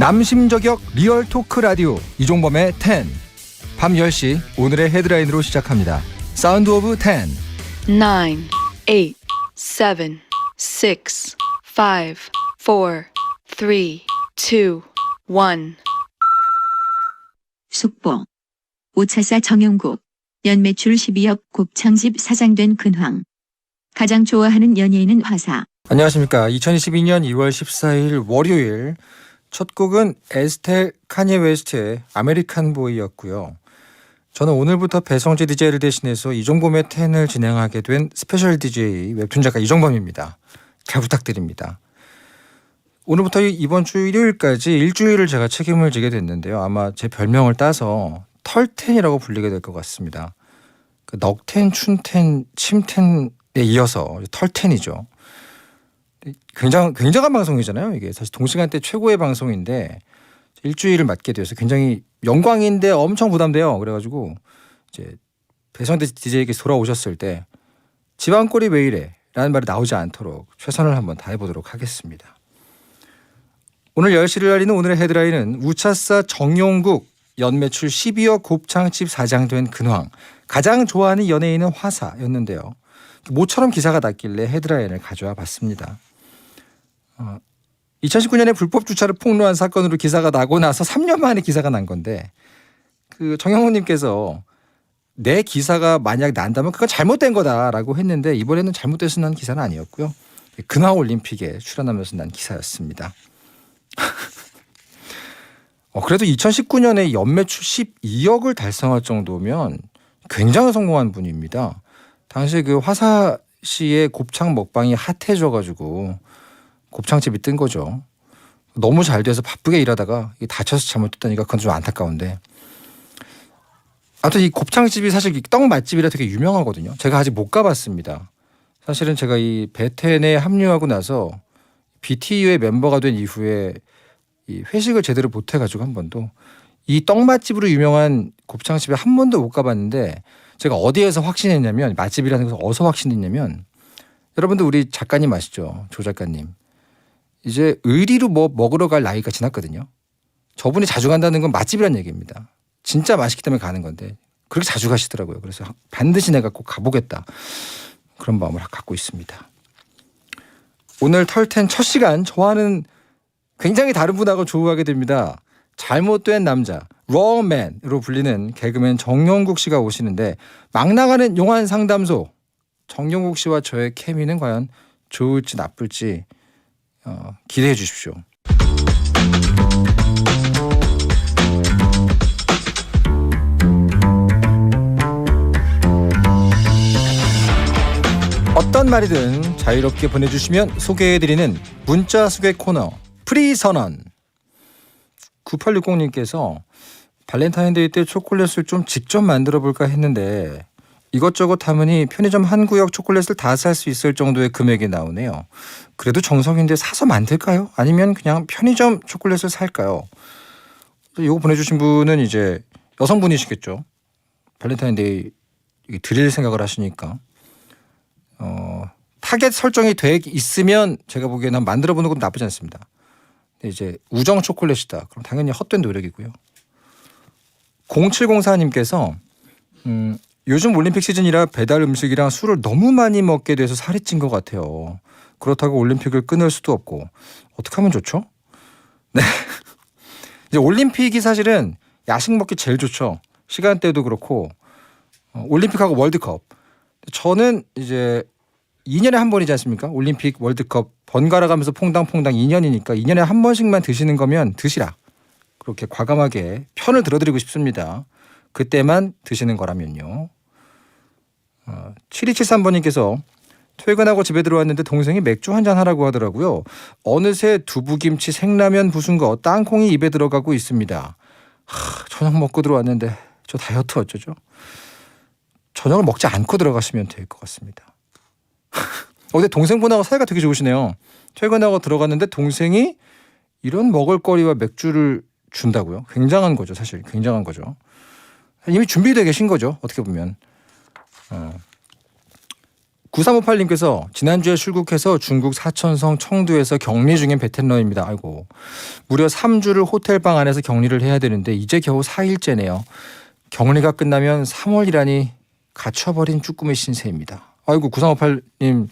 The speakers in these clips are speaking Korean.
남심저격 리얼 토크 라디오 이종범의 10. 밤 10시 오늘의 헤드라인으로 시작합니다. 사운드 오브 10. 9, 8, 7, 6, 5, 4, 3, 2, 1. 속보. 오차사 정용국. 연매출 12억 곱창집 사장 된 근황. 가장 좋아하는 연예인은 화사. 안녕하십니까. 2022년 2월 14일 월요일 첫 곡은 에스텔 카니에 웨스트의 아메리칸 보이였고요. 저는 오늘부터 배성재 DJ를 대신해서 이종범의 10을 진행하게 된 스페셜 DJ 웹툰 작가 이종범입니다. 잘 부탁드립니다. 오늘부터 이번 주 일요일까지 일주일을 제가 책임을 지게 됐는데요. 아마 제 별명을 따서 털텐이라고 불리게 될 것 같습니다. 그 넉텐, 춘텐, 침텐에 이어서 털텐이죠. 굉장한 방송이잖아요. 이게 사실 동시간대 최고의 방송인데 일주일을 맡게 돼서 굉장히 영광인데 엄청 부담돼요. 그래가지고 이제 배성재 DJ에게 돌아오셨을 때 집안꼴이 왜 이래? 라는 말이 나오지 않도록 최선을 한번 다해보도록 하겠습니다. 오늘 10시를 알리는 오늘의 헤드라인은 우차사 정용국 연매출 12억 곱창집 사장 된 근황. 가장 좋아하는 연예인은 화사였는데요. 모처럼 기사가 났길래 헤드라인을 가져와 봤습니다. 2019년에 불법 주차를 폭로한 사건으로 기사가 나고 나서 3년 만에 기사가 난 건데 그 정영훈님께서 내 기사가 만약 난다면 그건 잘못된 거다라고 했는데 이번에는 잘못돼서 난 기사는 아니었고요. 근황올림픽에 출연하면서 난 기사였습니다. 그래도 2019년에 연매출 12억을 달성할 정도면 굉장히 성공한 분입니다. 당시 그 화사 씨의 곱창 먹방이 핫해져가지고 곱창집이 뜬 거죠. 너무 잘 돼서 바쁘게 일하다가 다쳐서 잘못됐다니까 그건 좀 안타까운데. 아무튼 이 곱창집이 사실 떡 맛집이라 되게 유명하거든요. 제가 아직 못 가봤습니다. 사실은 제가 이 베텐에 합류하고 나서 BTU의 멤버가 된 이후에 이 회식을 제대로 못 해가지고 한 번도 이 떡 맛집으로 유명한 곱창집에 한 번도 못 가봤는데 제가 어디에서 확신했냐면 맛집이라는 것을 어디서 확신했냐면 여러분들 우리 작가님 아시죠? 조 작가님. 이제 의리로 뭐 먹으러 갈 나이가 지났거든요. 저분이 자주 간다는 건 맛집이란 얘기입니다. 진짜 맛있기 때문에 가는 건데 그렇게 자주 가시더라고요. 그래서 반드시 내가 꼭 가보겠다. 그런 마음을 갖고 있습니다. 오늘 털텐 첫 시간 저와는 굉장히 다른 분하고 조우하게 됩니다. 잘못된 남자, rawman으로 불리는 개그맨 정용국 씨가 오시는데 막 나가는 용한 상담소. 정용국 씨와 저의 케미는 과연 좋을지 나쁠지 기대해 주십시오. 어떤 말이든 자유롭게 보내주시면 소개해드리는 문자 소개 코너 프리선언. 9860님께서 발렌타인데이 때 초콜릿을 좀 직접 만들어 볼까 했는데 이것저것 담으니 편의점 한 구역 초콜릿을 다 살 수 있을 정도의 금액이 나오네요. 그래도 정성인데 사서 만들까요? 아니면 그냥 편의점 초콜릿을 살까요? 이거 보내주신 분은 이제 여성분이시겠죠. 발렌타인데이 드릴 생각을 하시니까 타겟 설정이 돼 있으면 제가 보기에는 한번 만들어보는 것도 나쁘지 않습니다. 근데 이제 우정 초콜릿이다. 그럼 당연히 헛된 노력이고요. 0704님께서 요즘 올림픽 시즌이라 배달 음식이랑 술을 너무 많이 먹게 돼서 살이 찐 것 같아요. 그렇다고 올림픽을 끊을 수도 없고 어떻게 하면 좋죠? 네, 이제 올림픽이 사실은 야식 먹기 제일 좋죠. 시간대도 그렇고 올림픽하고 월드컵. 저는 이제 2년에 한 번이지 않습니까? 올림픽 월드컵 번갈아 가면서 퐁당퐁당 2년이니까 2년에 한 번씩만 드시는 거면 드시라. 그렇게 과감하게 편을 들어드리고 싶습니다. 그때만 드시는 거라면요. 7273번님께서 퇴근하고 집에 들어왔는데 동생이 맥주 한잔 하라고 하더라고요. 어느새 두부김치 생라면 부순 거 땅콩이 입에 들어가고 있습니다. 저녁 먹고 들어왔는데 저 다이어트 어쩌죠? 저녁을 먹지 않고 들어가시면 될 것 같습니다. 근데 동생분하고 사이가 되게 좋으시네요. 퇴근하고 들어갔는데 동생이 이런 먹을거리와 맥주를 준다고요? 굉장한 거죠. 사실 굉장한 거죠. 이미 준비되어 계신 거죠. 어떻게 보면. 9358님께서 지난주에 출국해서 중국 사천성 청두에서 격리 중인 베테랑입니다. 아이고 무려 3주를 호텔방 안에서 격리를 해야 되는데 이제 겨우 4일째네요. 격리가 끝나면 3월이라니 갇혀버린 쭈꾸미 신세입니다. 아이고 9358님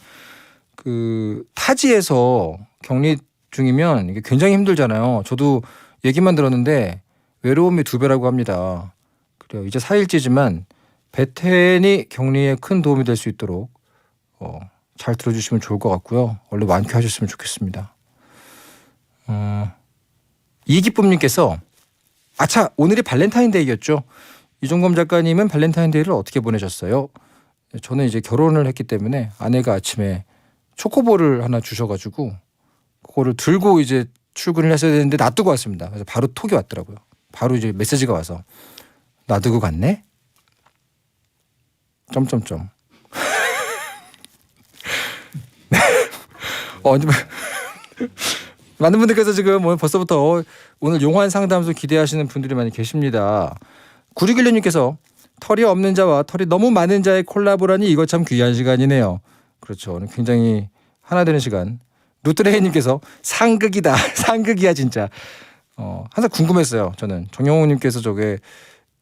그 타지에서 격리 중이면 이게 굉장히 힘들잖아요. 저도 얘기만 들었는데 외로움이 2배라고 합니다. 그래요. 이제 4일째지만 베텐이 격리에 큰 도움이 될 수 있도록 잘 들어주시면 좋을 것 같고요. 원래 완쾌하셨으면 좋겠습니다. 이기쁨님께서 아차 오늘이 발렌타인데이였죠. 이종검 작가님은 발렌타인데이를 어떻게 보내셨어요? 저는 이제 결혼을 했기 때문에 아내가 아침에 초코볼을 하나 주셔가지고 그거를 들고 이제 출근을 했어야 되는데 놔두고 왔습니다. 그래서 바로 톡이 왔더라고요. 바로 이제 메시지가 와서 놔두고 갔네? 점점점. 많은 분들께서 지금 오늘 벌써부터 오늘 용환 상담소 기대하시는 분들이 많이 계십니다. 9616님께서 털이 없는 자와 털이 너무 많은 자의 콜라보라니 이거 참 귀한 시간이네요. 그렇죠. 오늘 굉장히 하나 되는 시간. 루트레이님께서 상극이다. 상극이야 진짜. 항상 궁금했어요. 저는 정영호님께서 저게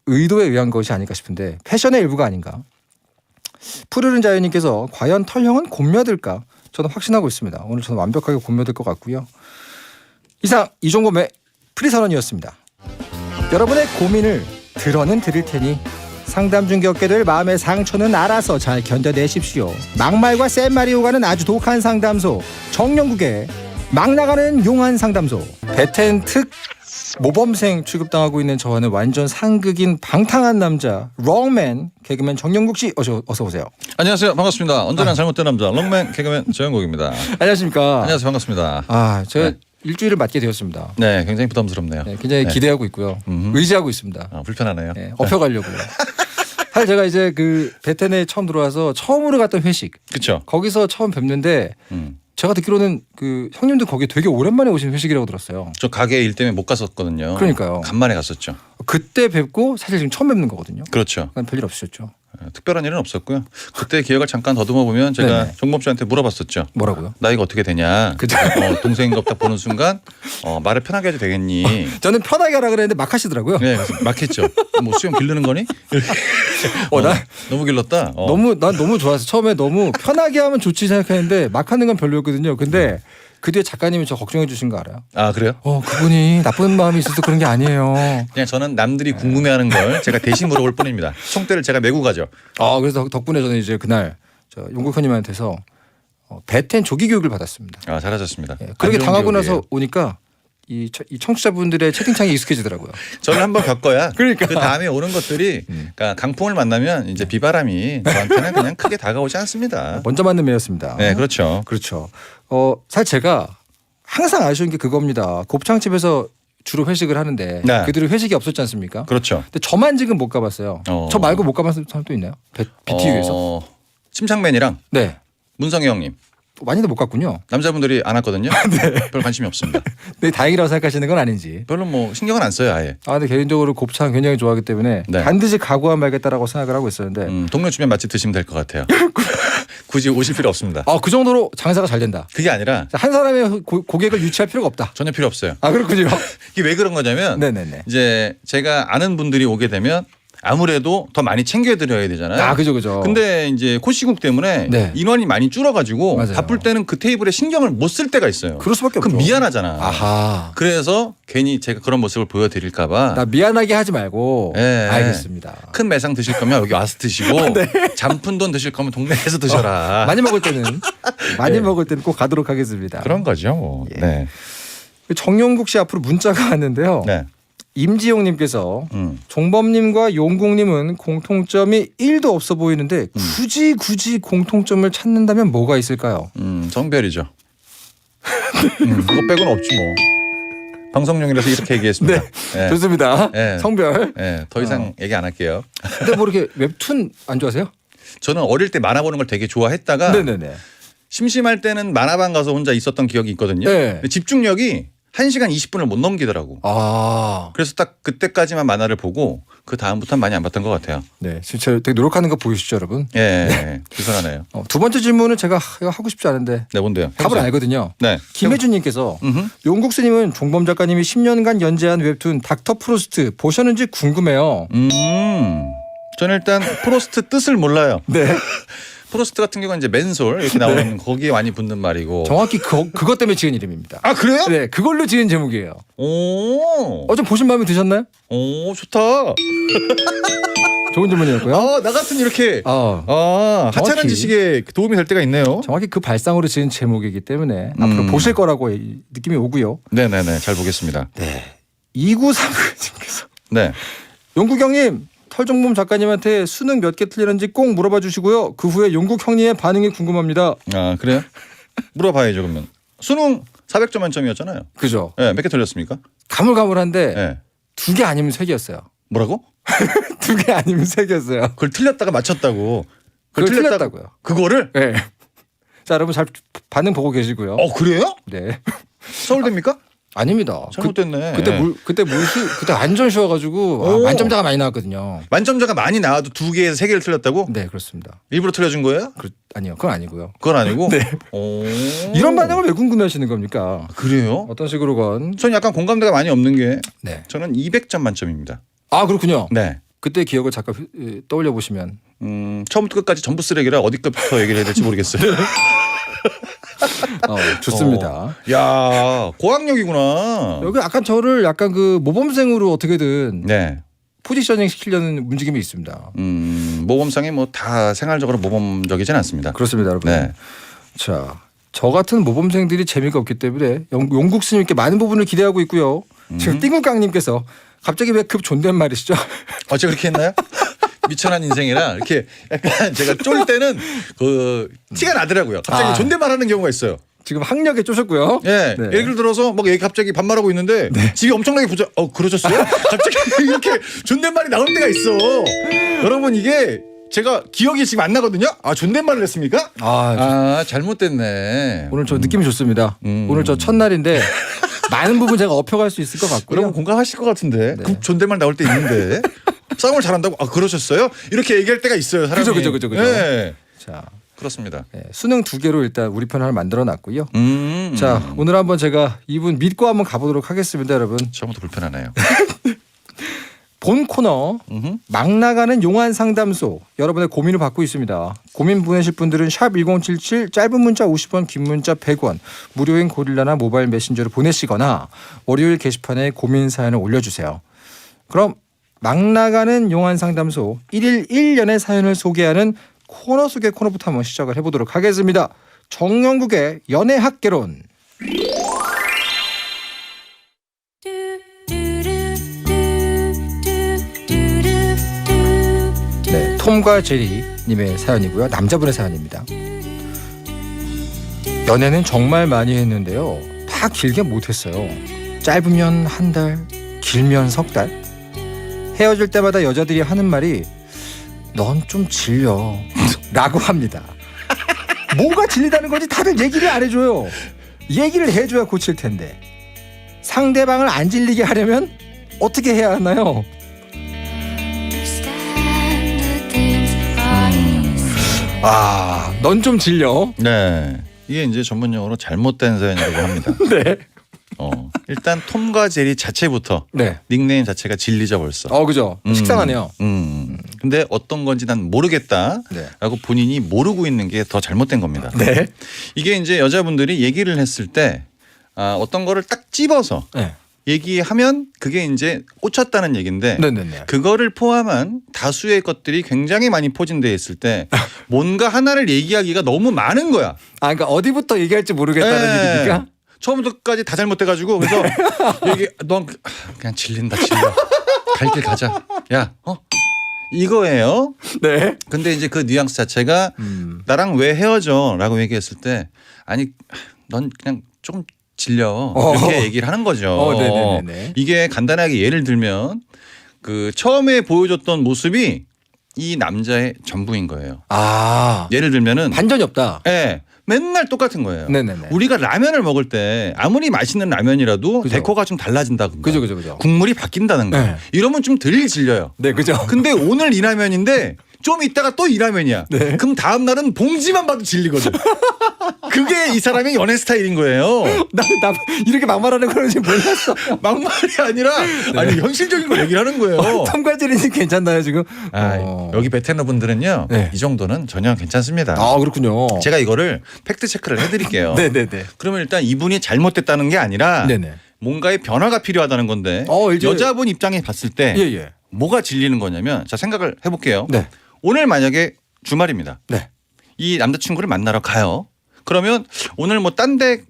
의도에 의한 것이 아닐까 싶은데 패션의 일부가 아닌가. 푸르른 자연님께서 과연 털형은 곰며들까? 저는 확신하고 있습니다. 오늘 저는 완벽하게 곰며들 것 같고요. 이상 이종검의 프리선언이었습니다. 여러분의 고민을 들어는 드릴 테니 상담 중 겪게 될 마음의 상처는 알아서 잘 견뎌내십시오. 막말과 센 말이 오가는 아주 독한 상담소 정영국의 막 나가는 용한 상담소. 베텐 특 모범생 취급당하고 있는 저와는 완전 상극인 방탕한 남자 롱맨 개그맨 정영국 씨 어서 오세요. 안녕하세요. 반갑습니다. 언제나 잘못된 남자 롱맨 개그맨 정영국입니다. 안녕하십니까. 안녕하세요. 반갑습니다. 제가 네. 일주일을 맞게 되었습니다. 네, 굉장히 부담스럽네요. 네, 굉장히 네. 기대하고 있고요. 의지하고 있습니다. 불편하네요. 네, 업혀가려고요. 사실 제가 이제 그 베텐에 처음 들어와서 처음으로 갔던 회식 그렇죠. 거기서 처음 뵙는데 제가 듣기로는 그 형님도 거기 되게 오랜만에 오신 회식이라고 들었어요. 저 가게 일 때문에 못 갔었거든요. 그러니까요. 간만에 갔었죠. 그때 뵙고 사실 지금 처음 뵙는 거거든요. 그렇죠. 그러니까 별일 없으셨죠. 특별한 일은 없었고요. 그때 기억을 잠깐 더듬어 보면 제가 네네. 정범 씨한테 물어봤었죠. 뭐라고요? 나이가 어떻게 되냐. 그죠. 동생인 것 딱 보는 순간 말을 편하게 해도 되겠니. 저는 편하게 하라 그랬는데 막 하시더라고요. 네, 그래서 막 했죠. 뭐 수염 기르는 거니? 이렇게. 너무 길렀다. 난 너무 좋아서 처음에 너무 편하게 하면 좋지 생각했는데 막 하는 건 별로였거든요. 근데 그 뒤에 작가님이 저 걱정해 주신 거 알아요? 아 그래요? 그분이 나쁜 마음이 있어서 그런 게 아니에요. 그냥 저는 남들이 궁금해하는 걸 제가 대신 물어볼 뿐입니다. 총대를 제가 메고 가죠. 그래서 덕분에 저는 이제 그날 저 용국현님한테서 베텐 조기 교육을 받았습니다. 잘하셨습니다. 예, 그렇게 당하고 나서 오니까 이 청취자분들의 채팅창이 익숙해지더라고요. 저를 한번 겪어야 그러니까. 그 다음에 오는 것들이 그러니까 강풍을 만나면 이제 비바람이 저한테는 그냥 크게 다가오지 않습니다. 먼저 맞는 매였습니다. 네, 그렇죠. 그렇죠. 사실 제가 항상 아쉬운 게 그겁니다. 곱창집에서 주로 회식을 하는데 네. 그들이 회식이 없었지 않습니까? 그렇죠. 근데 저만 지금 못 가봤어요. 저 말고 못 가봤던 사람 또 있나요? BTU에서? 침착맨이랑 네. 문성희 형님 많이도 못 갔군요. 남자분들이 안 왔거든요. 별 관심이 없습니다. 네, 다행이라고 생각하시는 건 아닌지. 별로 뭐 신경은 안 써요 아예. 근데 개인적으로 곱창 굉장히 좋아하기 때문에 네. 반드시 가고야 말겠다라고 생각을 하고 있었는데 동네 주변 맛집 드시면 될 것 같아요. 굳이 오실 필요 없습니다. 그 정도로 장사가 잘 된다. 그게 아니라 한 사람의 고객을 유치할 필요가 없다. 전혀 필요 없어요. 그렇군요. 이게 왜 그런 거냐면 네네네. 이제 제가 아는 분들이 오게 되면 아무래도 더 많이 챙겨드려야 되잖아요. 그죠. 근데 이제 코시국 때문에 네. 인원이 많이 줄어가지고 맞아요. 바쁠 때는 그 테이블에 신경을 못 쓸 때가 있어요. 그럴 수밖에 없죠. 그럼 미안하잖아. 아하. 그래서 괜히 제가 그런 모습을 보여드릴까봐 나 미안하게 하지 말고. 네. 알겠습니다. 큰 매상 드실 거면 여기 와서 드시고 잔푼돈 드실 거면 동네에서 드셔라. 많이 먹을 때는 꼭 가도록 하겠습니다. 그런 거죠. 뭐. 예. 네. 정용국 씨 앞으로 문자가 왔는데요. 네. 임지용님께서 종범님과 용국님은 공통점이 1도 없어 보이는데 굳이 공통점을 찾는다면 뭐가 있을까요? 성별이죠. 그거 빼고는 없지 뭐. 방송용이라서 이렇게 얘기했습니다. 네. 좋습니다. 네. 성별. 네, 더 이상 얘기 안 할게요. 근데 뭐 이렇게 웹툰 안 좋아하세요? 저는 어릴 때 만화 보는 걸 되게 좋아했다가 네네네. 심심할 때는 만화방 가서 혼자 있었던 기억이 있거든요. 네. 근데 집중력이 1시간 20분을 못 넘기더라고. 아, 그래서 딱 그때까지만 만화를 보고 그 다음부터는 많이 안 봤던 것 같아요. 네, 진짜 되게 노력하는 거 보이시죠, 여러분? 예, 기선하네요. 두 번째 질문은 제가 이거 하고 싶지 않은데 네, 뭔데요? 답을 해보세요. 알거든요. 네. 김혜준님께서 음흠. 용국스님은 종범 작가님이 10년간 연재한 웹툰 닥터 프로스트 보셨는지 궁금해요. 저는 일단 프로스트 뜻을 몰라요. 네. 프로스트 같은 경우는 이제 맨솔 이렇게 나오는 거기에 많이 붙는 말이고. 정확히 그것 때문에 지은 이름입니다. 아 그래요? 네, 그걸로 지은 제목이에요. 오, 좀 보신 마음에 드셨나요? 오 좋다. 좋은 질문이었고요. 나 같은 이렇게 정확히. 하찮은 지식에 도움이 될 때가 있네요. 정확히 그 발상으로 지은 제목이기 때문에 앞으로 보실 거라고 느낌이 오고요. 네네네, 잘 보겠습니다. 네. 2939님께서 네. 용국 형님 털종범 작가님한테 수능 몇 개 틀리는지 꼭 물어봐 주시고요. 그 후에 용국 형님의 반응이 궁금합니다. 아 그래요? 물어봐야죠 그러면. 수능 400점 만점이었잖아요. 그죠? 네, 몇 개 틀렸습니까? 가물가물한데 네. 2개 아니면 3개였어요. 뭐라고? 2개 아니면 3개였어요. 그걸 틀렸다가 맞췄다고. 그걸 틀렸다고요. 그거를? 네. 자, 여러분 잘 반응 보고 계시고요. 그래요? 네. 서울대입니까? 아닙니다. 잘못됐네. 그때 완전 쉬워가지고 만점자가 많이 나왔거든요. 만점자가 많이 나와도 2개에서 3개를 틀렸다고? 네, 그렇습니다. 일부러 틀려준 거예요? 아니요, 그건 아니고요. 그건 아니고? 네. 오. 이런 반응을 왜 궁금해하시는 겁니까? 그래요? 어떤 식으로건. 전 약간 공감대가 많이 없는 게 네. 저는 200점 만점입니다. 아, 그렇군요. 네. 그때 기억을 잠깐 떠올려 보시면. 처음부터 끝까지 전부 쓰레기라 어디부터 얘기를 해야 될지 모르겠어요. 좋습니다. 야, 고학력이구나. 여기 약간 저를 약간 그 모범생으로 어떻게든 네. 포지셔닝 시키려는 움직임이 있습니다. 모범상이 뭐 다 생활적으로 모범적이진 않습니다. 그렇습니다, 여러분. 네. 자, 저 같은 모범생들이 재미가 없기 때문에 용국 스님께 많은 부분을 기대하고 있고요. 지금 띵구깡님께서 갑자기 왜 급 존댓말이시죠? 어제 그렇게 했나요? 미천한 인생이라 이렇게 약간 제가 쫄 때는 그 티가 나더라고요. 갑자기 존댓말하는 경우가 있어요. 지금 학력에 쪼셨고요. 예, 네. 예를 들어서 막 얘기 갑자기 반말하고 있는데 집이 엄청나게 부자. 그러셨어요? 갑자기 이렇게 존댓말이 나올 때가 있어. 여러분 이게 제가 기억이 지금 안 나거든요. 존댓말을 했습니까? 잘못됐네. 오늘 저 느낌이 좋습니다. 오늘 저 첫날인데 많은 부분 제가 업혀갈 수 있을 것 같고요. 여러분 공감하실 것 같은데 네. 그 존댓말 나올 때 있는데 싸움을 잘한다고 그러셨어요? 이렇게 얘기할 때가 있어요. 사람이. 그죠. 네. 자, 그렇습니다. 네, 수능 2개로 일단 우리 편 하나 만들어 놨고요. 음. 자, 오늘 한번 제가 이분 믿고 한번 가보도록 하겠습니다, 여러분. 처음부터 불편하네요. 본 코너 막 나가는 용한 상담소 여러분의 고민을 받고 있습니다. 고민 보내실 분들은 샵 1077 짧은 문자 50원 긴 문자 100원 무료인 고릴라나 모바일 메신저로 보내시거나 월요일 게시판에 고민 사연을 올려주세요. 그럼 막 나가는 용한 상담소 1일 1년의 사연을 소개하는 코너 속의 코너부터 한번 시작을 해보도록 하겠습니다. 정영국의 연애학개론. 네, 톰과 제리 님의 사연이고요. 남자분의 사연입니다. 연애는 정말 많이 했는데요. 다 길게 못했어요. 짧으면 한 달, 길면 석 달. 헤어질 때마다 여자들이 하는 말이 넌 좀 질려 라고 합니다. 뭐가 질리다는 건지 다들 얘기를 안 해줘요. 얘기를 해줘야 고칠 텐데 상대방을 안 질리게 하려면 어떻게 해야 하나요? 넌 좀 질려. 네. 이게 이제 전문 용어로 잘못된 사연이라고 합니다. 네. 일단 톰과 제리 자체부터 네. 닉네임 자체가 질리죠 벌써. 그죠. 식상하네요. 근데 어떤 건지 난 모르겠다라고 네. 본인이 모르고 있는 게 더 잘못된 겁니다. 네. 이게 이제 여자분들이 얘기를 했을 때 어떤 거를 딱 찝어서 네. 얘기하면 그게 이제 꽂혔다는 얘기인데 네네네. 그거를 포함한 다수의 것들이 굉장히 많이 포진되어 있을 때 뭔가 하나를 얘기하기가 너무 많은 거야. 그러니까 어디부터 얘기할지 모르겠다는 네. 얘기니까. 처음부터까지 다 잘못돼가지고 그래서 넌 그냥 질린다 질려. 갈 길 가자. 야, 이거예요. 네. 근데 이제 그 뉘앙스 자체가 나랑 왜 헤어져라고 얘기했을 때 아니 넌 그냥 조금 질려 이렇게 얘기를 하는 거죠. 네네네. 이게 간단하게 예를 들면 그 처음에 보여줬던 모습이 이 남자의 전부인 거예요. 예를 들면은 반전이 없다. 네, 맨날 똑같은 거예요. 네네네. 우리가 라면을 먹을 때 아무리 맛있는 라면이라도 그죠. 데코가 좀 달라진다든가 그죠. 국물이 바뀐다든가 네. 이러면 좀 덜 질려요. 네, 그죠. 근데 오늘 이 라면인데 좀 있다가 또 이 라면이야. 네. 그럼 다음 날은 봉지만 봐도 질리거든. 그게 이 사람의 연애 스타일인 거예요. 나 이렇게 막말하는 거는 지금 몰랐어. 막말이 아니라 아니 현실적인 걸 얘기를 하는 거예요. 톰과제리님 괜찮나요 지금? 여기 베테너 분들은요. 네. 이 정도는 전혀 괜찮습니다. 아 그렇군요. 제가 이거를 팩트 체크를 해드릴게요. 네네네. 그러면 일단 이분이 잘못됐다는 게 아니라 네네. 뭔가의 변화가 필요하다는 건데 이제- 여자분 입장에 봤을 때 예예. 뭐가 질리는 거냐면 자 생각을 해볼게요. 네. 오늘 만약에 주말입니다. 네. 이 남자친구를 만나러 가요. 그러면 오늘 뭐 딴 데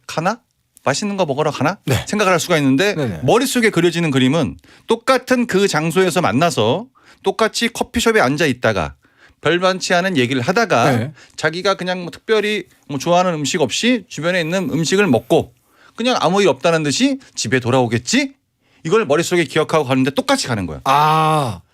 가나? 맛있는 거 먹으러 가나? 네. 생각을 할 수가 있는데 네네. 머릿속에 그려지는 그림은 똑같은 그 장소에서 만나서 똑같이 커피숍에 앉아 있다가 별반치 않은 얘기를 하다가 네. 자기가 그냥 뭐 특별히 뭐 좋아하는 음식 없이 주변에 있는 음식을 먹고 그냥 아무 일 없다는 듯이 집에 돌아오겠지? 이걸 머릿속에 기억하고 가는데 똑같이 가는 거야.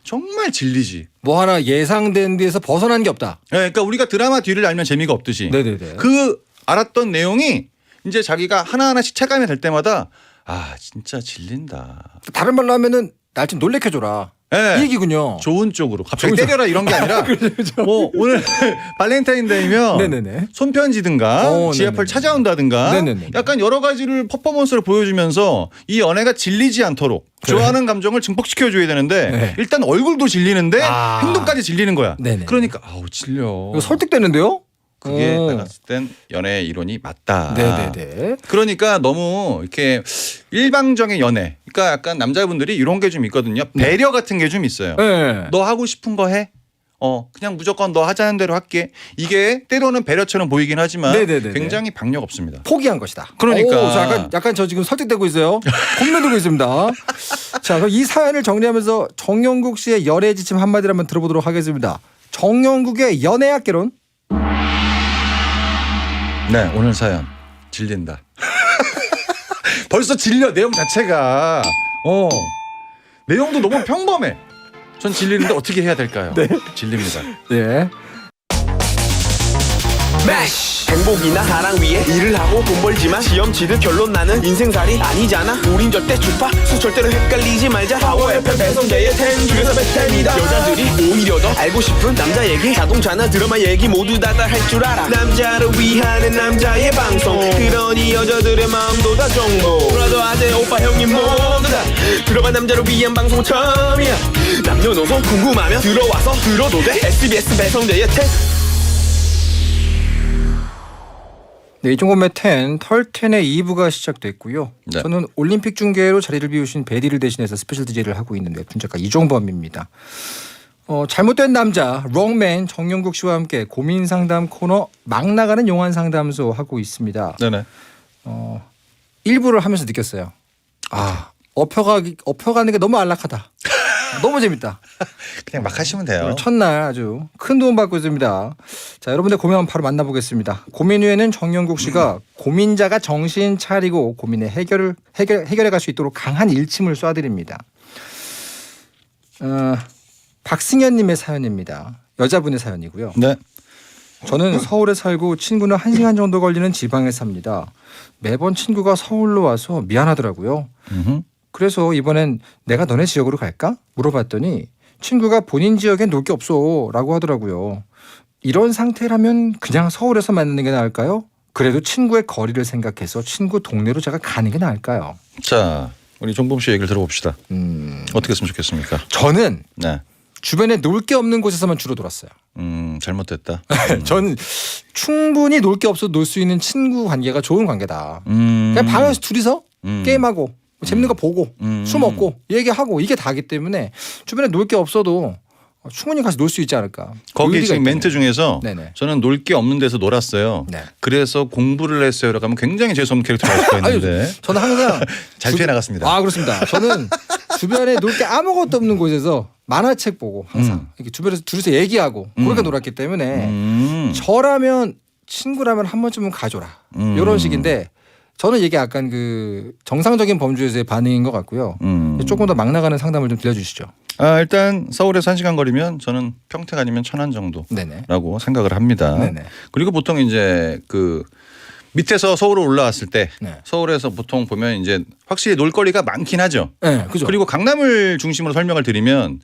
정말 질리지. 뭐 하나 예상된 데에서 벗어난 게 없다. 네, 그러니까 우리가 드라마 뒤를 알면 재미가 없듯이 네네네. 그 알았던 내용이 이제 자기가 하나하나씩 체감이 될 때마다 아 진짜 질린다. 다른 말로 하면은 날 좀 놀래켜줘라. 네. 이 얘기군요. 좋은 쪽으로 갑자기 좋은 때려라 이런 게 아니라 뭐 오늘 발렌타인데이면 네네네. 손편지든가 지 네네네. 앞을 찾아온다든가 네네네. 약간 여러 가지를 퍼포먼스를 보여주면서 이 연애가 질리지 않도록 좋아하는 감정을 증폭시켜줘야 되는데 네. 일단 얼굴도 질리는데 아. 행동까지 질리는 거야. 네네. 그러니까 아우 질려. 이거 설득되는데요? 그게 내가 봤을 땐 연애의 이론이 맞다. 네네네. 그러니까 너무 이렇게 일방적인 연애. 그러니까 약간 남자분들이 이런 게 좀 있거든요. 배려 같은 게 좀 있어요. 네. 너 하고 싶은 거 해. 그냥 무조건 너 하자는 대로 할게. 이게 때로는 배려처럼 보이긴 하지만 네네네네. 굉장히 박력 없습니다. 포기한 것이다. 그러니까. 오, 저 약간 저 지금 설득되고 있어요. 공면되고 있습니다. 자, 그럼 이 사연을 정리하면서 정영국 씨의 연애 지침 한마디를 한번 들어보도록 하겠습니다. 정영국의 연애학개론. 네, 오늘 사연 질린다. 벌써 질려 내용 자체가. 내용도 너무 평범해. 전 질리는데 어떻게 해야 될까요? 네. 질립니다. 네. 행복이나 사랑 위해 일을 하고 돈 벌지만 시험 치듯 결론 나는 인생살이 아니잖아. 우린 절대 주파수 절대로 헷갈리지 말자. 파워 FM 배성재의 10 중에서 베텐이다. 여자들이 오히려 더 알고 싶은 남자 얘기, 자동차나 드라마 얘기 모두 다 할 줄 알아. 남자를 위한 남자의 방송, 그러니 여자들의 마음도 다 정보. 브라더 아재 오빠 형님 모두 다 들어봐. 남자를 위한 방송 처음이야. 남녀노소 궁금하면 들어와서 들어도 돼. SBS 배성재의 10. 네, 이종범의 10, 털텐의 2부가 시작됐고요. 네. 저는 올림픽 중계로 자리를 비우신 베디를 대신해서 스페셜 DJ를 하고 있는 웹툰 작가 이종범입니다. 잘못된 남자 롱맨 정영국 씨와 함께 고민 상담 코너 막 나가는 용한 상담소 하고 있습니다. 네네. 1부를 하면서 느꼈어요. 업혀가는 게 너무 안락하다. 너무 재밌다. 그냥 막 하시면 돼요. 첫날 아주 큰 도움 받고 있습니다. 자, 여러분들 고민 한번 바로 만나보겠습니다. 고민 후에는 정영국 씨가 고민자가 정신 차리고 고민의 해결해 갈 수 있도록 강한 일침을 쏴드립니다. 박승현님의 사연입니다. 여자분의 사연이고요. 네. 저는 서울에 살고 친구는 1시간 정도 걸리는 지방에 삽니다. 매번 친구가 서울로 와서 미안하더라고요. 그래서 이번엔 내가 너네 지역으로 갈까? 물어봤더니 친구가 본인 지역엔 놀 게 없어 라고 하더라고요. 이런 상태라면 그냥 서울에서 만나는 게 나을까요? 그래도 친구의 거리를 생각해서 친구 동네로 제가 가는 게 나을까요? 자, 우리 종범 씨 얘기를 들어봅시다. 어떻게 했으면 좋겠습니까? 저는 네. 주변에 놀 게 없는 곳에서만 주로 놀았어요. 잘못됐다. 저는 충분히 놀 게 없어도 놀 수 있는 친구 관계가 좋은 관계다. 그냥 방에서 둘이서 게임하고 재밌는 거 보고 술 먹고 얘기하고 이게 다기 때문에 주변에 놀 게 없어도 충분히 가서 놀 수 있지 않을까. 거기 의리가 지금 있다면. 멘트 중에서 네네. 저는 놀 게 없는 데서 놀았어요. 네. 그래서 공부를 했어요라고 하면 굉장히 재수없는 캐릭터가 될 수가 있는데 저는 항상 잘 피해 나갔습니다. 아 그렇습니다. 저는 주변에 놀 게 아무것도 없는 곳에서 만화책 보고 항상 이렇게 주변에서 둘이서 얘기하고 그렇게 놀았기 때문에 저라면 친구라면 한 번쯤은 가줘라 이런 식인데 저는 이게 약간 그 정상적인 범주에서의 반응인 것 같고요. 조금 더 막 나가는 상담을 좀 들려주시죠. 일단 서울에서 1시간 거리면 저는 평택 아니면 천안 정도라고 네네. 생각을 합니다. 네네. 그리고 보통 이제 그 밑에서 서울로 올라왔을 때 네. 서울에서 보통 보면 이제 확실히 놀거리가 많긴 하죠. 네, 그죠. 그리고 강남을 중심으로 설명을 드리면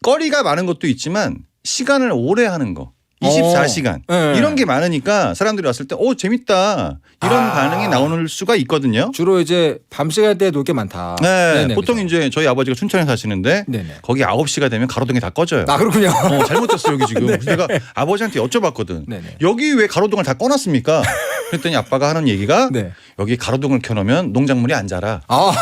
거리가 많은 것도 있지만 시간을 오래 하는 거. 24시간 네. 이런 게 많으니까 사람들이 왔을 때 재밌다 이런 반응이 나오는 수가 있거든요. 주로 이제 밤 시간대에 놀 게 많다. 네, 네네, 보통 그죠. 이제 저희 아버지가 춘천에 사시는데 네네. 거기 9시가 되면 가로등이 다 꺼져요. 아 그렇군요. 잘못됐어 여기 지금. 그래서 내가 아버지한테 여쭤봤거든. 네네. 여기 왜 가로등을 다 꺼놨습니까? 그랬더니 아빠가 하는 얘기가 네. 여기 가로등을 켜놓으면 농작물이 안 자라. 아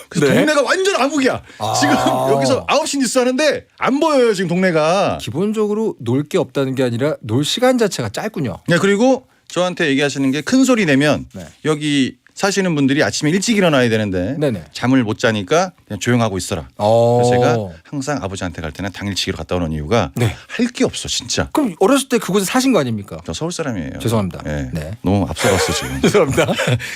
그래서 네. 동네가 완전 암흑이야. 지금 여기서 9시 뉴스 하는데 안 보여요 지금 동네가. 기본적으로 놀 게 없다는 게 아니라 놀 시간 자체가 짧군요. 네, 그리고 저한테 얘기하시는 게 큰 소리 내면 네. 여기 사시는 분들이 아침에 일찍 일어나야 되는데 네네. 잠을 못 자니까 그냥 조용하고 있어라. 그래서 제가 항상 아버지한테 갈 때는 당일치기로 갔다 오는 이유가 네. 할 게 없어 진짜. 그럼 어렸을 때 그곳에 사신 거 아닙니까? 저 서울 사람이에요. 죄송합니다. 네. 네. 너무 앞서갔어 지금. 죄송합니다.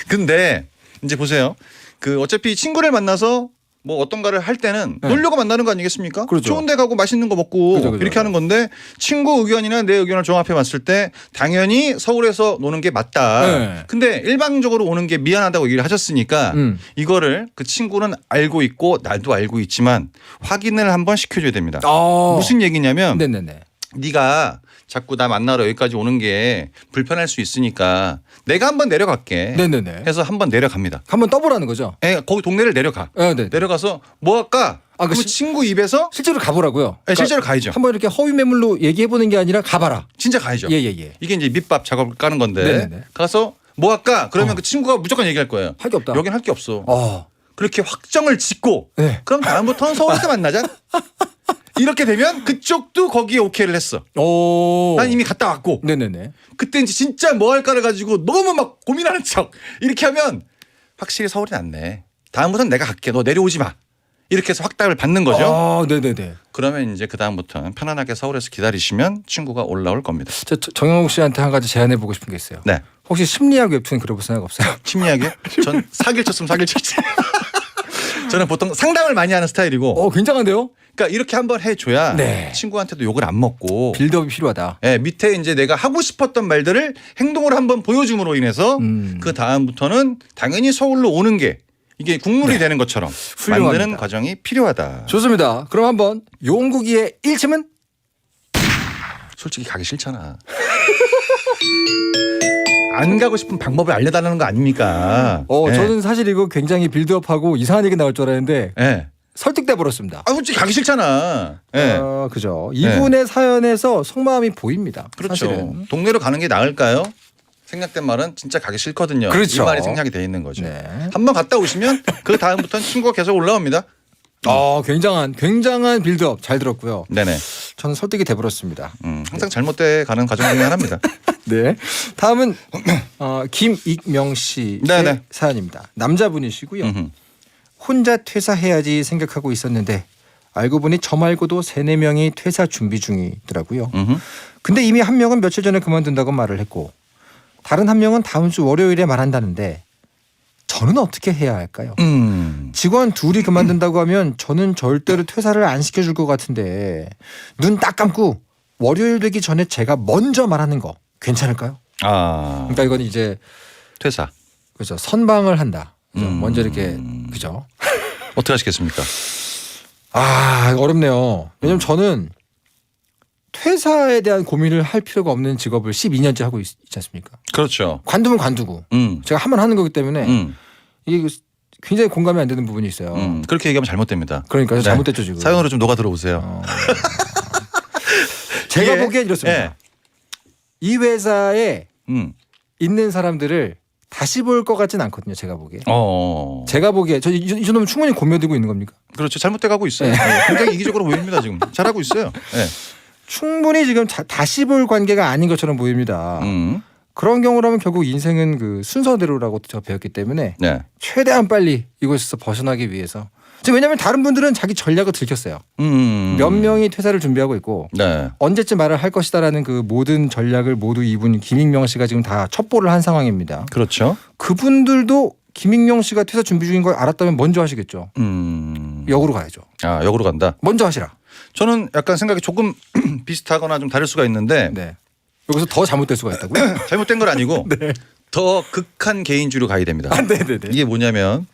근데 이제 보세요. 그 어차피 친구를 만나서 뭐 어떤가를 할 때는 네. 놀려고 만나는 거 아니겠습니까? 그렇죠. 좋은 데 가고 맛있는 거 먹고 그죠, 그죠. 이렇게 하는 건데 친구 의견이나 내 의견을 종합해 봤을 때 당연히 서울에서 노는 게 맞다. 네. 근데 일방적으로 오는 게 미안하다고 얘기를 하셨으니까 이거를 그 친구는 알고 있고 나도 알고 있지만 확인을 한번 시켜줘야 됩니다. 무슨 얘기냐면 네네네. 네가 자꾸 나 만나러 여기까지 오는 게 불편할 수 있으니까 내가 한번 내려갈게. 네네네. 해서 한번 내려갑니다. 한번 떠보라는 거죠. 거기 동네를 내려가. 네. 내려가서 뭐 할까? 그 그럼 친구 입에서 실제로 가보라고요. 실제로 가야죠. 한번 이렇게 허위 매물로 얘기해 보는 게 아니라 가봐라. 진짜 가야죠. 예예예. 이게 이제 밑밥 작업을 까는 건데 네네네. 가서 뭐 할까? 그러면 그 친구가 무조건 얘기할 거예요. 할 게 없다. 여긴 할 게 없어. 어. 그렇게 확정을 짓고 네. 그럼 다음부터는 서울에서 만나자. 이렇게 되면 그쪽도 거기에 오케이를 했어. 오. 난 이미 갔다 왔고. 네네네. 그때 이제 진짜 뭐 할까를 가지고 너무 막 고민하는 척 이렇게 하면 확실히 서울이 낫네. 다음부터는 내가 갈게. 너 내려오지 마. 이렇게 해서 확답을 받는 거죠. 아, 네네네. 그러면 이제 그 다음부터는 편안하게 서울에서 기다리시면 친구가 올라올 겁니다. 정영욱 씨한테 한 가지 제안해 보고 싶은 게 있어요. 네. 혹시 심리학 웹툰 그려볼 생각 없어요? 심리학이요? 전 사기를 쳤으면 사기를 쳤지. 저는 보통 상담을 많이 하는 스타일이고. 굉장한데요? 그러니까 이렇게 한번 해줘야 네. 친구한테도 욕을 안 먹고. 빌드업이 필요하다. 네, 밑에 이제 내가 하고 싶었던 말들을 행동으로 한번 보여줌으로 인해서 그 다음부터는 당연히 서울로 오는 게 이게 국룰이 되는 것처럼 훌륭합니다. 만드는 과정이 필요하다. 좋습니다. 그럼 한번 용국이의 1침은? 솔직히 가기 싫잖아. 안 가고 싶은 방법을 알려달라는 거 아닙니까? 네. 저는 사실 이거 굉장히 빌드업하고 이상한 얘기 나올 줄 알았는데 네. 설득돼 버렸습니다. 솔직히 가기 싫잖아. 네. 그죠. 이분의 사연에서 속마음이 보입니다. 그렇죠. 사실은. 동네로 가는 게 나을까요? 생략된 말은 진짜 가기 싫거든요. 그렇죠. 이 말이 생략이 돼 있는 거죠. 네. 한번 갔다 오시면 그 다음부터는 친구가 계속 올라옵니다. 굉장한 빌드업 잘 들었고요. 네네. 저는 설득이 돼 버렸습니다. 항상 잘못돼 가는 과정 중에 하나입니다. 네. 다음은 김익명 씨의 네네. 사연입니다. 남자분이시고요. 음흠. 혼자 퇴사해야지 생각하고 있었는데 알고 보니 저 말고도 3-4명이 퇴사 준비 중이더라고요. 음흠. 근데 이미 한 명은 며칠 전에 그만둔다고 말을 했고 다른 한 명은 다음 주 월요일에 말한다는데 저는 어떻게 해야 할까요? 직원 둘이 그만둔다고 하면 저는 절대로 퇴사를 안 시켜줄 것 같은데 눈 딱 감고 월요일 되기 전에 제가 먼저 말하는 거 괜찮을까요? 그러니까 이건 이제 퇴사. 그죠 선방을 한다. 그죠? 먼저 이렇게 그죠? 어떻게 하시겠습니까? 어렵네요. 왜냐면 저는 퇴사에 대한 고민을 할 필요가 없는 직업을 12년째 하고 있지 않습니까? 그렇죠. 관두면 관두고 제가 하면 하는 거기 때문에 이게 굉장히 공감이 안 되는 부분이 있어요. 그렇게 얘기하면 잘못됩니다. 그러니까 네. 잘못됐죠 지금. 사연으로 좀 녹아 들어오세요. 제가 이게- 보기엔 이렇습니다. 네. 이 회사에 음. 있는 사람들을 다시 볼 것 같진 않거든요. 제가 보기에. 어. 제가 보기에 이 정도면 충분히 고며들고 있는 겁니까? 그렇죠. 잘못돼 가고 있어요. 네. 네. 굉장히 이기적으로 보입니다 지금. 잘하고 있어요. 네. 충분히 지금 다시 볼 관계가 아닌 것처럼 보입니다. 그런 경우라면 결국 인생은 그 순서대로라고 제가 배웠기 때문에 네. 최대한 빨리 이곳에서 벗어나기 위해서. 지금 왜냐하면 다른 분들은 자기 전략을 들켰어요. 몇 명이 퇴사를 준비하고 있고 네. 언제쯤 말을 할 것이다라는 그 모든 전략을 모두 이분 김익명 씨가 지금 다 첩보를 한 상황입니다. 그렇죠. 그분들도 김익명 씨가 퇴사 준비 중인 걸 알았다면 먼저 하시겠죠. 역으로 가야죠. 아, 역으로 간다. 먼저 하시라. 저는 약간 생각이 조금 비슷하거나 좀 다를 수가 있는데 네. 여기서 더 잘못될 수가 있다고요? 잘못된 건 아니고 네. 더 극한 개인주의로 가야 됩니다. 아, 네네네. 이게 뭐냐면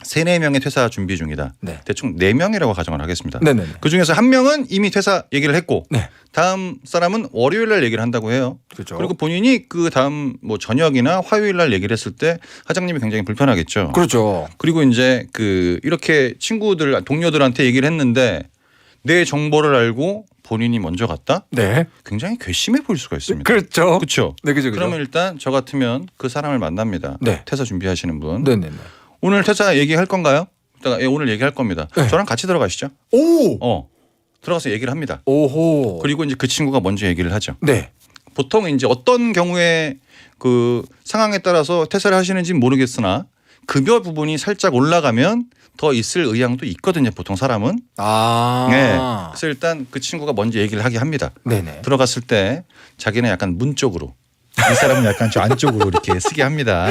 3, 4명의 퇴사 준비 중이다. 네. 대충 4명이라고 가정을 하겠습니다. 네네네. 그중에서 1명은 이미 퇴사 얘기를 했고 네. 다음 사람은 월요일 날 얘기를 한다고 해요. 그렇죠. 그리고 본인이 그 다음 뭐 저녁이나 화요일 날 얘기를 했을 때 사장님이 굉장히 불편하겠죠. 그렇죠. 그리고 이제 그 이렇게 친구들 동료들한테 얘기를 했는데 내 정보를 알고 본인이 먼저 갔다? 네. 굉장히 괘씸해 보일 수가 있습니다. 그렇죠. 그렇죠. 네, 그죠. 그러면 일단 저 같으면 그 사람을 만납니다. 네. 퇴사 준비하시는 분. 네네네. 오늘 퇴사 얘기할 건가요? 일단 예, 오늘 얘기할 겁니다. 네. 저랑 같이 들어가시죠. 오. 들어가서 얘기를 합니다. 오호. 그리고 이제 그 친구가 먼저 얘기를 하죠. 네. 보통 이제 어떤 경우에 그 상황에 따라서 퇴사를 하시는지 모르겠으나 급여 부분이 살짝 올라가면 더 있을 의향도 있거든요. 보통 사람은. 아. 네. 그래서 일단 그 친구가 먼저 얘기를 하게 합니다. 네네. 들어갔을 때 자기는 약간 문 쪽으로 이 사람은 약간 저 안쪽으로 이렇게 쓰게 합니다.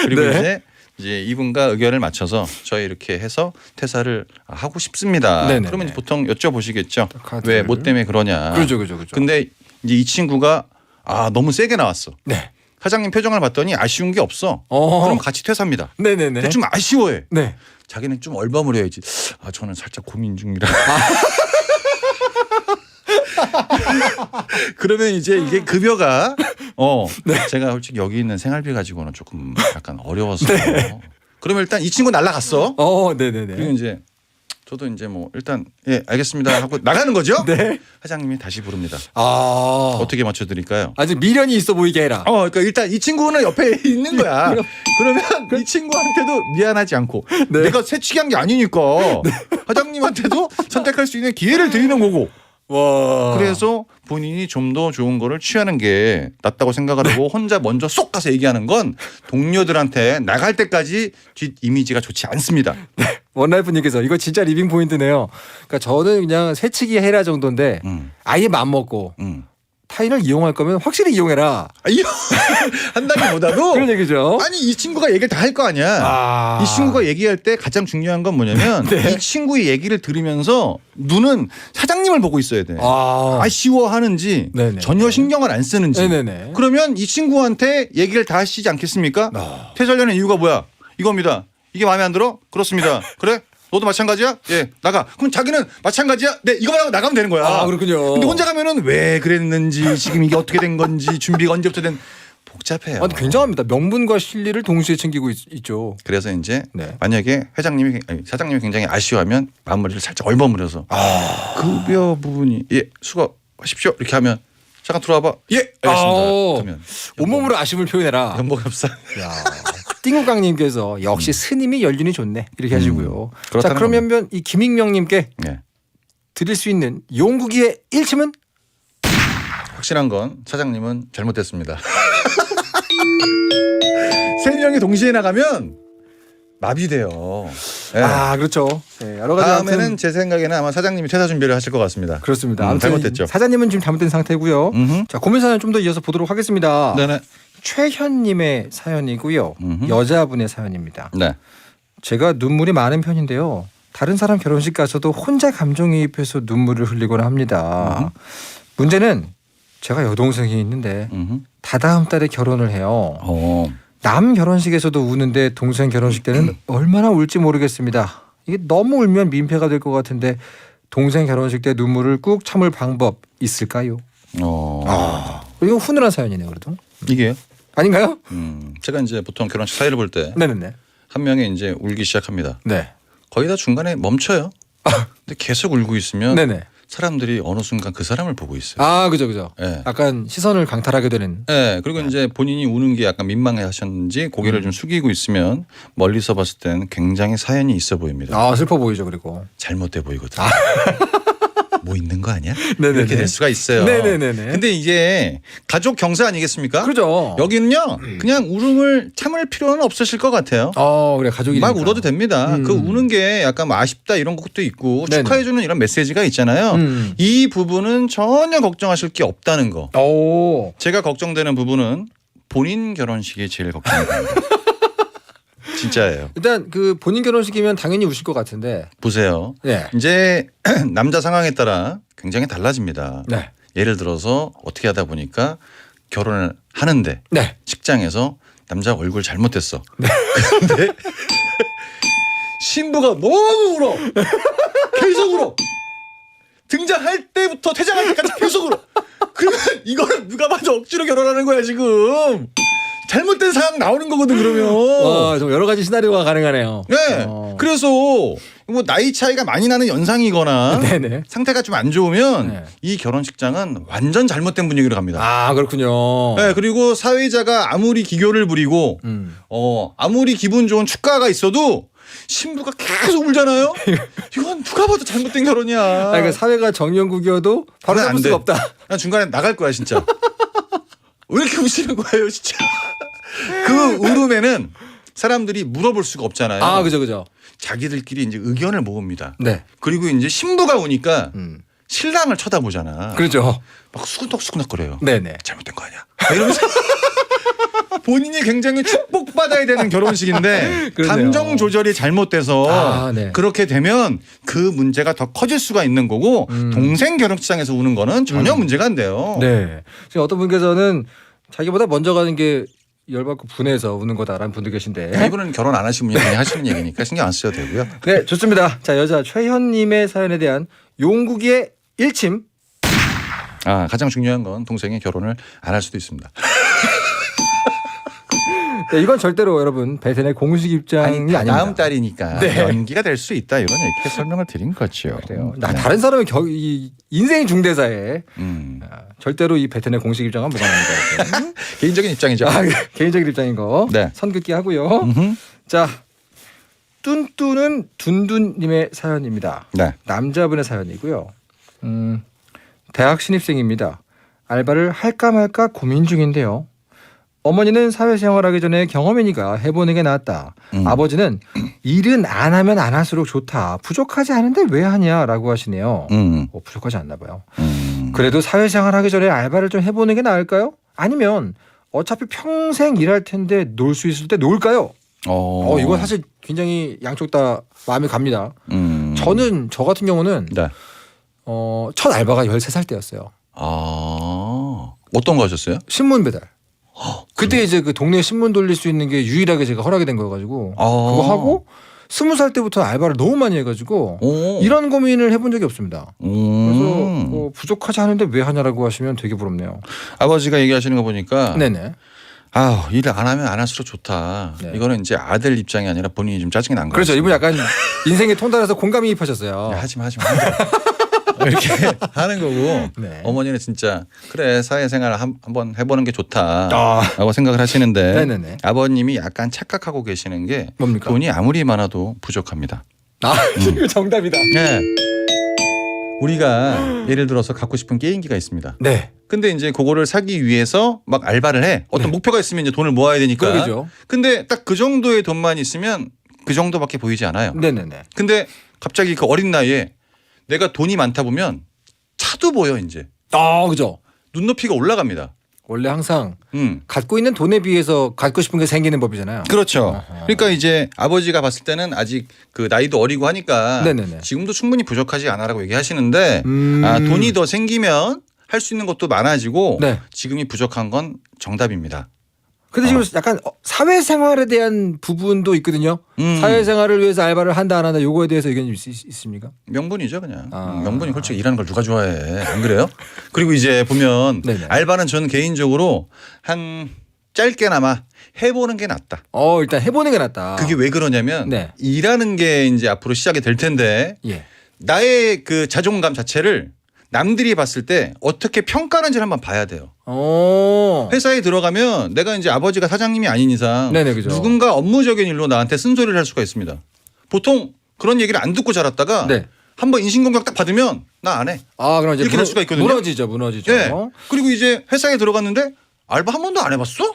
그리고 네. 이제 이분과 의견을 맞춰서 저희 이렇게 해서 퇴사를 하고 싶습니다. 네네네. 그러면 이제 보통 여쭤보시겠죠. 카드를. 왜 뭐 때문에 그러냐. 그렇죠. 근데 이제 이 친구가 너무 세게 나왔어. 네. 사장님 표정을 봤더니 아쉬운 게 없어. 어. 그럼 같이 퇴사합니다. 네네네. 근데 좀 아쉬워해. 네. 자기는 좀 얼버무려야지. 저는 살짝 고민 중이라. 그러면 이제 이게 급여가 네. 제가 솔직히 여기 있는 생활비 가지고는 조금 약간 어려워서. 그러면 일단 이 친구 날라갔어. 네네네. 그리고 이제 저도 이제 뭐 일단 예 알겠습니다 하고 나가는 거죠. 네. 사장님이 다시 부릅니다. 아. 어떻게 맞춰드릴까요? 아직 미련이 있어 보이게 해라. 그러니까 일단 이 친구는 옆에 있는 거야. 그러면 이 친구한테도 미안하지 않고 네. 내가 새치기한 게 아니니까 사장님한테도 선택할 수 있는 기회를 드리는 거고. 와. 그래서 본인이 좀 더 좋은 거를 취하는 게 낫다고 생각을 하고 혼자 먼저 쏙 가서 얘기하는 건 동료들한테 나갈 때까지 뒷 이미지가 좋지 않습니다. 원라이프님께서 이거 진짜 리빙 포인트네요. 그러니까 저는 그냥 새치기 해라 정도인데 아예 맘 먹고 타인을 이용할 거면 확실히 이용해라. 한다기보다도 그런 얘기죠. 아니 이 친구가 얘기를 다 할 거 아니야. 이 친구가 얘기할 때 가장 중요한 건 뭐냐면 이 친구의 얘기를 들으면서 눈은 사장님을 보고 있어야 돼. 아쉬워하는지 네네. 전혀 신경을 안 쓰는지. 네네네. 그러면 이 친구한테 얘기를 다 하시지 않겠습니까? 퇴사하려는 이유가 뭐야? 이겁니다. 이게 마음에 안 들어? 그렇습니다. 그래? 너도 마찬가지야? 예, 나가. 그럼 자기는 마찬가지야? 네, 이거만 하고 나가면 되는 거야. 그렇군요. 근데 혼자 가면은 왜 그랬는지 지금 이게 어떻게 된 건지 준비가 언제부터 된 복잡해요. 아니, 굉장합니다. 명분과 실리를 동시에 챙기고 있죠. 그래서 이제 네. 만약에 사장님이 굉장히 아쉬워하면 마무리를 살짝 얼버무려서 급여 부분이 수고하십시오 이렇게 하면 잠깐 들어와봐. 예, 알겠습니다. 그러면 온몸으로 아쉬움을 표현해라. 연봉합사. 야. 띵구강님께서 역시 스님이 연륜이 좋네 이렇게 하시고요. 자, 그렇다는 그러면 이 김익명님께 네. 드릴 수 있는 용국이의 1침은? 확실한 건 사장님은 잘못됐습니다. 3명이 동시에 나가면 마비돼요. 네. 그렇죠. 네, 여러 가지 다음에는 아무튼 제 생각에는 아마 사장님이 퇴사 준비를 하실 것 같습니다. 그렇습니다. 아무튼 잘못됐죠. 사장님은 지금 잘못된 상태고요. 음흠. 자, 고민 사연 좀 더 이어서 보도록 하겠습니다. 네네. 최현님의 사연이고요. 여자분의 사연입니다. 네. 제가 눈물이 많은 편인데요. 다른 사람 결혼식 가서도 혼자 감정이입해서 눈물을 흘리곤 합니다. 문제는 제가 여동생이 있는데 다다음 달에 결혼을 해요. 남 결혼식에서도 우는데 동생 결혼식 때는 얼마나 울지 모르겠습니다. 이게 너무 울면 민폐가 될 것 같은데 동생 결혼식 때 눈물을 꾹 참을 방법 있을까요? 이거 훈훈한 사연이네요. 그래도. 이게요? 아닌가요? 제가 이제 보통 결혼식 사회를 볼 때 네네네. 한 명이 이제 울기 시작합니다. 네. 거의 다 중간에 멈춰요. 근데 계속 울고 있으면 네네. 사람들이 어느 순간 그 사람을 보고 있어요. 그죠. 네. 약간 시선을 강탈하게 되는. 네. 그리고 이제 본인이 우는 게 약간 민망해 하셨는지 고개를 좀 숙이고 있으면 멀리서 봤을 때는 굉장히 사연이 있어 보입니다. 슬퍼 보이죠. 그리고. 잘못돼 보이거든요. 뭐 있는 거 아니야? 네네네. 이렇게 될 수가 있어요. 네네네네. 근데 이게 가족 경사 아니겠습니까? 그렇죠. 여기는요 그냥 울음을 참을 필요는 없으실 것 같아요. 그래 가족이니까. 막 울어도 됩니다. 그 우는 게 약간 뭐 아쉽다 이런 것도 있고 네네. 축하해주는 이런 메시지가 있잖아요. 이 부분은 전혀 걱정하실 게 없다는 거. 제가 걱정되는 부분은 본인 결혼식이 제일 걱정이 됩니다. 진짜예요. 일단 그 본인 결혼식이면 당연히 우실 것 같은데. 보세요. 네. 이제 남자 상황에 따라 굉장히 달라집니다. 네. 예를 들어서 어떻게 하다 보니까 결혼을 하는데 네. 직장에서 남자 얼굴 잘못됐어. 근데 신부가 너무 울어. 계속 울어. 등장할 때부터 퇴장할 때까지 계속 울어. 그러면 이거는 누가 봐도 억지로 결혼하는 거야 지금. 잘못된 상황 나오는 거거든 그러면. 좀 여러 가지 시나리오가 가능하네요. 네. 그래서 뭐 나이 차이가 많이 나는 연상이거나 네네. 상태가 좀 안 좋으면 네. 이 결혼식장은 완전 잘못된 분위기로 갑니다. 아 그렇군요. 네, 그리고 사회자가 아무리 기교를 부리고 아무리 기분 좋은 축가가 있어도 신부가 계속 울잖아요. 이건 누가 봐도 잘못된 결혼이야. 그러니까 사회가 정연국이어도 바로 그건 잡을 안 수가 돼. 없다. 난 중간에 나갈 거야 진짜. 왜 이렇게 우시는 거예요 진짜. 그 울음에는 사람들이 물어볼 수가 없잖아요. 아 그죠. 자기들끼리 이제 의견을 모읍니다. 네. 그리고 이제 신부가 오니까 신랑을 쳐다보잖아. 그렇죠. 막 수근덕수근덕거려요. 네네. 잘못된 거 아니야? 이러면서 본인이 굉장히 축복받아야 되는 결혼식인데 그러네요. 감정 조절이 잘못돼서 네. 그렇게 되면 그 문제가 더 커질 수가 있는 거고 동생 결혼식장에서 우는 거는 전혀 문제가 안 돼요. 네. 지금 어떤 분께서는 자기보다 먼저 가는 게 열받고 분해서 우는 거다라는 분도 계신데. 이분은 결혼 안 하신 분이 그냥 하시는 얘기니까 신경 안 쓰셔도 되고요. 네, 좋습니다. 자, 여자 최현님의 사연에 대한 용국이의 일침. 아, 가장 중요한 건 동생이 결혼을 안 할 수도 있습니다. 네, 이건 절대로 여러분 베텐의 공식 입장이 아닙니다. 다음 달이니까 네. 연기가 될 수 있다 이런 이렇게 설명을 드린 거죠. 그래요. 네. 다른 사람의 이 인생 중대사에 음. 절대로 이 베텐의 공식 입장은 무관합니다. 개인적인 입장이죠. 개인적인 입장인 거 네. 선긋기 하고요. 음흠. 자, 뚠뚠은 둔둔님의 사연입니다. 네. 남자분의 사연이고요. 대학 신입생입니다. 알바를 할까 말까 고민 중인데요. 어머니는 사회생활하기 전에 경험이니까 해보는 게 낫다. 아버지는 일은 안 하면 안 할수록 좋다. 부족하지 않은데 왜 하냐라고 하시네요. 부족하지 않나 봐요. 그래도 사회생활하기 전에 알바를 좀 해보는 게 나을까요? 아니면 어차피 평생 일할 텐데 놀 수 있을 때 놀까요? 이거 사실 굉장히 양쪽 다 마음이 갑니다. 저는 저 같은 경우는 네. 첫 알바가 13살 때였어요. 어떤 거 하셨어요? 신문 배달. 그때 이제 그 동네 신문 돌릴 수 있는 게 유일하게 제가 허락이 된 거여가지고 그거 하고 20살 때부터 알바를 너무 많이 해가지고 이런 고민을 해본 적이 없습니다. 그래서 뭐 부족하지 않은데 왜 하냐라고 하시면 되게 부럽네요. 아버지가 얘기하시는 거 보니까 네네. 일을 안 하면 안 할수록 좋다. 네. 이거는 이제 아들 입장이 아니라 본인이 좀 짜증이 난 거예요. 그렇죠. 이분 약간 인생에 통달해서 공감이입하셨어요. 하지마. 이렇게 하는 거고 네. 어머니는 진짜 그래 사회생활 한번 해보는 게 좋다라고 생각을 하시는데 네네네. 아버님이 약간 착각하고 계시는 게 뭡니까? 돈이 아무리 많아도 부족합니다. 이거 정답이다. 네. 우리가 예를 들어서 갖고 싶은 게임기가 있습니다. 네. 근데 이제 그거를 사기 위해서 막 알바를 해. 어떤 목표가 있으면 이제 돈을 모아야 되니까. 그러죠. 근데 딱 그 정도의 돈만 있으면 그 정도밖에 보이지 않아요. 네네네. 근데 갑자기 그 어린 나이에 내가 돈이 많다 보면 차도 보여 이제. 그죠. 눈높이가 올라갑니다. 원래 항상 갖고 있는 돈에 비해서 갖고 싶은 게 생기는 법이잖아요. 그렇죠. 그러니까 이제 아버지가 봤을 때는 아직 그 나이도 어리고 하니까 네네네. 지금도 충분히 부족하지 않아라고 얘기하시는데 돈이 더 생기면 할 수 있는 것도 많아지고 네. 지금이 부족한 건 정답입니다. 근데 지금 약간 사회생활에 대한 부분도 있거든요. 사회생활을 위해서 알바를 한다 안 한다 요거에 대해서 의견이 있습니까? 명분이죠 그냥. 명분이 솔직히 일하는 걸 누가 좋아해. 안 그래요? 그리고 이제 보면 네네. 알바는 저는 개인적으로 한 짧게나마 해보는 게 낫다. 일단 해보는 게 낫다. 그게 왜 그러냐면 네. 일하는 게 이제 앞으로 시작이 될 텐데 예. 나의 그 자존감 자체를 남들이 봤을 때 어떻게 평가하는지를 한번 봐야 돼요. 회사에 들어가면 내가 이제 아버지가 사장님이 아닌 이상 네네, 그죠. 누군가 업무적인 일로 나한테 쓴소리를 할 수가 있습니다. 보통 그런 얘기를 안 듣고 자랐다가 네. 한번 인신공격 딱 받으면 나 안 해. 그럼 이제 이렇게 될 수가 있거든요. 무너지죠. 네. 그리고 이제 회사에 들어갔는데 알바 한 번도 안 해봤어?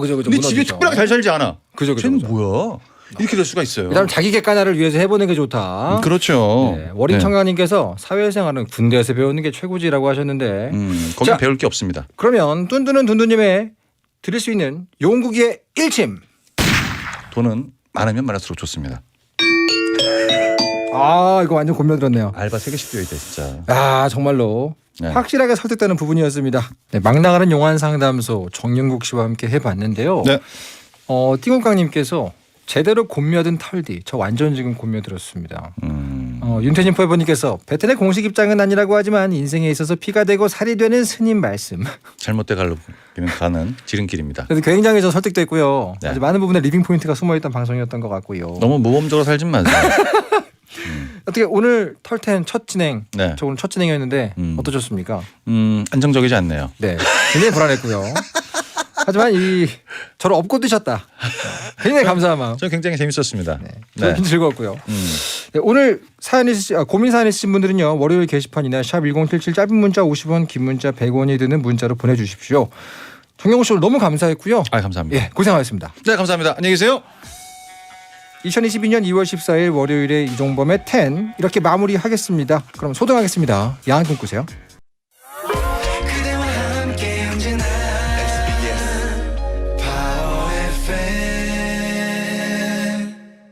그죠. 근데 집에 특별하게 잘 살지 않아. 그죠. 쟤는 뭐야? 이렇게 될 수가 있어요. 그다음 자기 객관화를 위해서 해보는 게 좋다. 그렇죠. 네. 워린 청가님께서 사회생활은 군대에서 배우는 게 최고지라고 하셨는데 거기 자, 배울 게 없습니다. 그러면 뚠뚠은 둔둔님의 드릴 수 있는 용국이의 일침. 돈은 많으면 많을수록 좋습니다. 아 이거 완전 곤며들었네요. 알바 3개씩 뛰어야 돼 진짜. 아 정말로 네. 확실하게 설득되는 부분이었습니다. 네, 막 나가는 용한 상담소 정영국 씨와 함께 해봤는데요. 네. 띵훈깡님께서 제대로 곤며든 털디 저 완전 지금 곤며들었습니다. 윤태진 포에버님께서 베텐의 공식 입장은 아니라고 하지만 인생에 있어서 피가 되고 살이 되는 스님 말씀. 잘못돼 가는 지름길입니다. 그래서 굉장히 저 설득됐고요. 네. 아주 많은 부분에 리빙 포인트가 숨어있던 방송이었던 것 같고요. 너무 모범적으로 살진 마세요. 어떻게 오늘 털텐 첫 진행, 네. 저 오늘 첫 진행이었는데 어떠셨습니까? 안정적이지 않네요. 네, 굉장히 불안했고요. 하지만 저를 업고 드셨다. 굉장히 감사한 마음. 저 굉장히 재밌었습니다. 네. 네. 즐거웠고요. 네, 오늘 고민 사연 있으신 분들은요. 월요일 게시판이나 샵 1077 짧은 문자 50원 긴 문자 100원이 드는 문자로 보내주십시오. 정영우 씨 오늘 너무 감사했고요. 아 감사합니다. 예, 고생하셨습니다. 네 감사합니다. 안녕히 계세요. 2022년 2월 14일 월요일에 이종범의 10 이렇게 마무리하겠습니다. 그럼 소등하겠습니다. 야한 꿈 꾸세요.